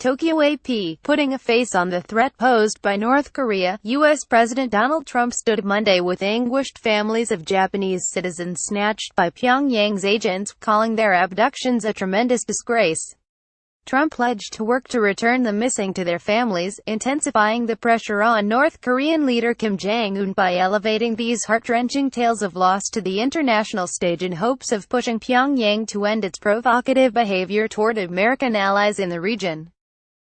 Tokyo AP, putting a face on the threat posed by North Korea. U.S. President Donald Trump stood Monday with anguished families of Japanese citizens snatched by Pyongyang's agents, calling their abductions a tremendous disgrace. Trump pledged to work to return the missing to their families, intensifying the pressure on North Korean leader Kim Jong-un by elevating these heart-wrenching tales of loss to the international stage in hopes of pushing Pyongyang to end its provocative behavior toward American allies in the region.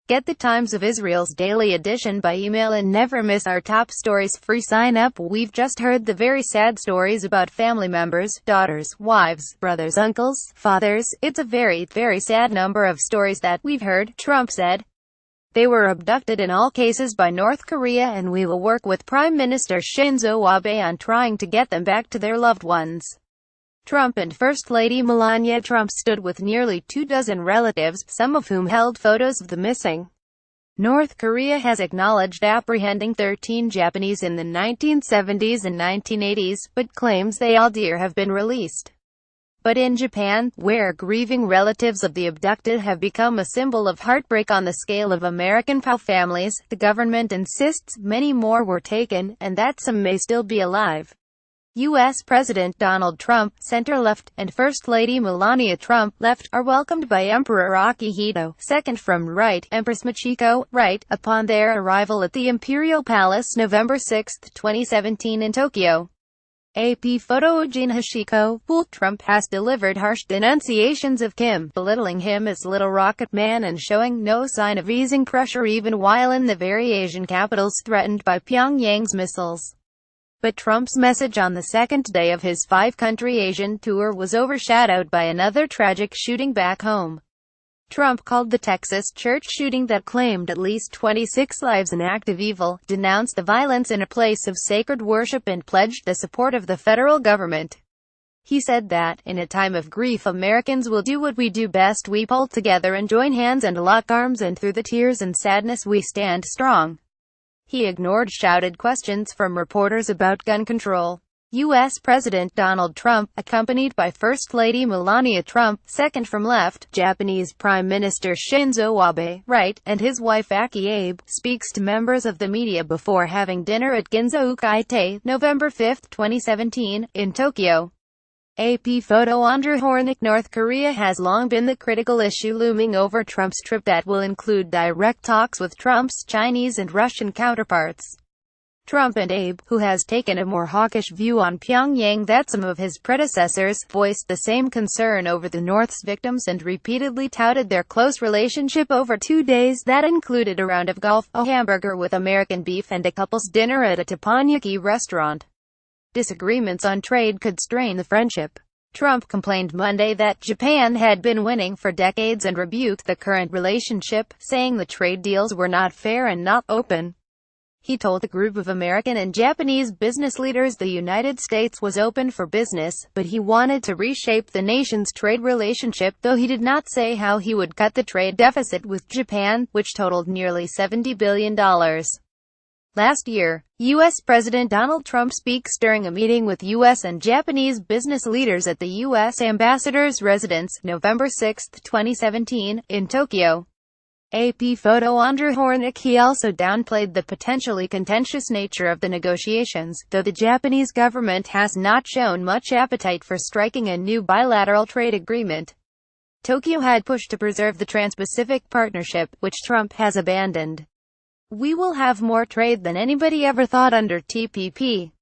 Get the Times of Israel's daily edition by email and never miss our top stories. Free sign up. We've just heard the very sad stories about family members, daughters, wives, brothers, uncles, fathers. It's a very, very sad number of stories that we've heard, Trump said. They were abducted in all cases by North Korea, and we will work with Prime Minister Shinzo Abe on trying to get them back to their loved ones. Trump and First Lady Melania Trump stood with nearly 24 relatives, some of whom held photos of the missing. North Korea has acknowledged apprehending 13 Japanese in the 1970s and 1980s, but claims they all have been released. But in Japan, where grieving relatives of the abducted have become a symbol of heartbreak on the scale of American POW families, the government insists many more were taken, and that some may still be alive. U.S. President Donald Trump, center-left, and First Lady Melania Trump, left, are welcomed by Emperor Akihito, second from right, Empress Michiko, right, upon their arrival at the Imperial Palace November 6, 2017 in Tokyo. AP photo. Jin Hashiko, Trump has delivered harsh denunciations of Kim, belittling him as Little Rocket Man and showing no sign of easing pressure even while in the very Asian capitals threatened by Pyongyang's missiles. But Trump's message on the second day of his five-country Asian tour was overshadowed by another tragic shooting back home. Trump called the Texas church shooting that claimed at least 26 lives an act of evil, denounced the violence in a place of sacred worship, and pledged the support of the federal government. He said that, in a time of grief, Americans will do what we do best: we pull together and join hands and lock arms, and through the tears and sadness we stand strong. He ignored shouted questions from reporters about gun control. U.S. President Donald Trump, accompanied by First Lady Melania Trump, second from left, Japanese Prime Minister Shinzo Abe, right, and his wife Aki Abe, speaks to members of the media before having dinner at Ginza Ukaite, November 5, 2017, in Tokyo. AP photo. Andrew Hornick. North Korea has long been the critical issue looming over Trump's trip that will include direct talks with Trump's Chinese and Russian counterparts. Trump and Abe, who has taken a more hawkish view on Pyongyang than some of his predecessors, voiced the same concern over the North's victims and repeatedly touted their close relationship over 2 days that included a round of golf, a hamburger with American beef, and a couple's dinner at a teppanyaki restaurant. Disagreements on trade could strain the friendship. Trump complained Monday that Japan had been winning for decades and rebuked the current relationship, saying the trade deals were not fair and not open. He told a group of American and Japanese business leaders the United States was open for business, but he wanted to reshape the nation's trade relationship, though he did not say how he would cut the trade deficit with Japan, which totaled nearly $70 billion. Last year, U.S. President Donald Trump speaks during a meeting with U.S. and Japanese business leaders at the U.S. ambassador's residence, November 6, 2017, in Tokyo. AP photo. Andrew Hornick. He also downplayed the potentially contentious nature of the negotiations, though the Japanese government has not shown much appetite for striking a new bilateral trade agreement. Tokyo had pushed to preserve the Trans-Pacific Partnership, which Trump has abandoned. We will have more trade than anybody ever thought under TPP.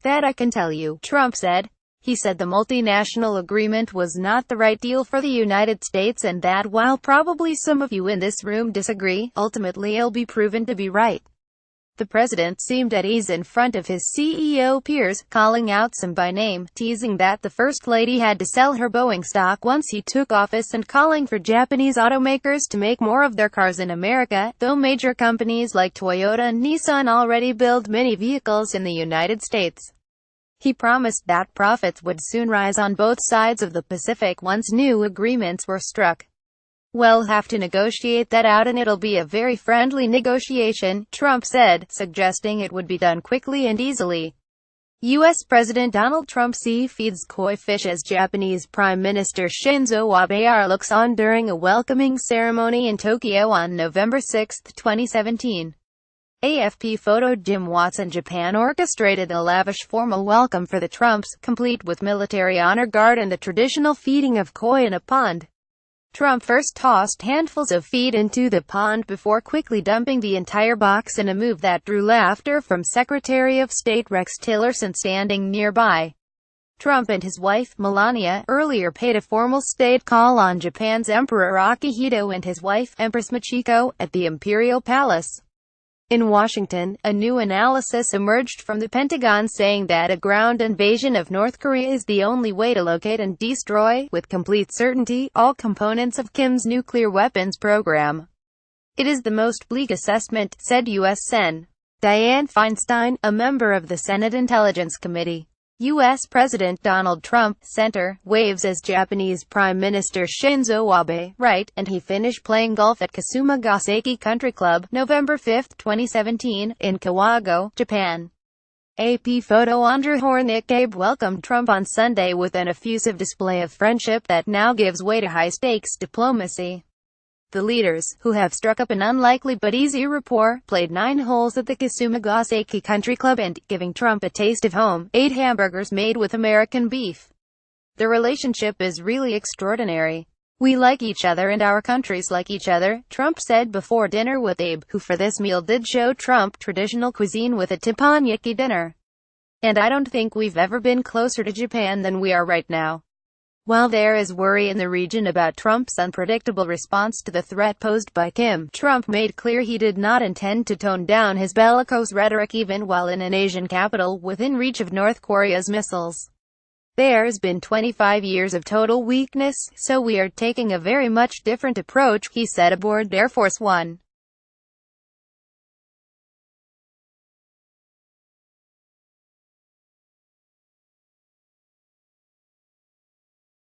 That I can tell you, Trump said. He said the multinational agreement was not the right deal for the United States, and that while probably some of you in this room disagree, ultimately it'll be proven to be right. The president seemed at ease in front of his CEO peers, calling out some by name, teasing that the First Lady had to sell her Boeing stock once he took office, and calling for Japanese automakers to make more of their cars in America, though major companies like Toyota and Nissan already build many vehicles in the United States. He promised that profits would soon rise on both sides of the Pacific once new agreements were struck. We'll have to negotiate that out, and it'll be a very friendly negotiation, Trump said, suggesting it would be done quickly and easily. U.S. President Donald Trump feeds koi fish as Japanese Prime Minister Shinzo Abe looks on during a welcoming ceremony in Tokyo on November 6, 2017. AFP photo. Jim Watson. Japan orchestrated a lavish formal welcome for the Trumps, complete with military honor guard and the traditional feeding of koi in a pond. Trump first tossed handfuls of feed into the pond before quickly dumping the entire box in a move that drew laughter from Secretary of State Rex Tillerson standing nearby. Trump and his wife, Melania, earlier paid a formal state call on Japan's Emperor Akihito and his wife, Empress Michiko, at the Imperial Palace. In Washington, a new analysis emerged from the Pentagon saying that a ground invasion of North Korea is the only way to locate and destroy, with complete certainty, all components of Kim's nuclear weapons program. It is the most bleak assessment, said U.S. Sen. Dianne Feinstein, a member of the Senate Intelligence Committee. U.S. President Donald Trump, center, waves as Japanese Prime Minister Shinzo Abe, right, and he finished playing golf at Kasumigaseki Country Club, November 5, 2017, in Kawagoe, Japan. AP photo. Andrew Hornick. Abe welcomed Trump on Sunday with an effusive display of friendship that now gives way to high-stakes diplomacy. The leaders, who have struck up an unlikely but easy rapport, played 9 holes at the Kasumigaseki Country Club and, giving Trump a taste of home, ate hamburgers made with American beef. The relationship is really extraordinary. We like each other and our countries like each other, Trump said before dinner with Abe, who for this meal did show Trump traditional cuisine with a teppanyaki dinner. And I don't think we've ever been closer to Japan than we are right now. While there is worry in the region about Trump's unpredictable response to the threat posed by Kim, Trump made clear he did not intend to tone down his bellicose rhetoric even while in an Asian capital within reach of North Korea's missiles. There's been 25 years of total weakness, so we are taking a very much different approach, he said aboard Air Force One.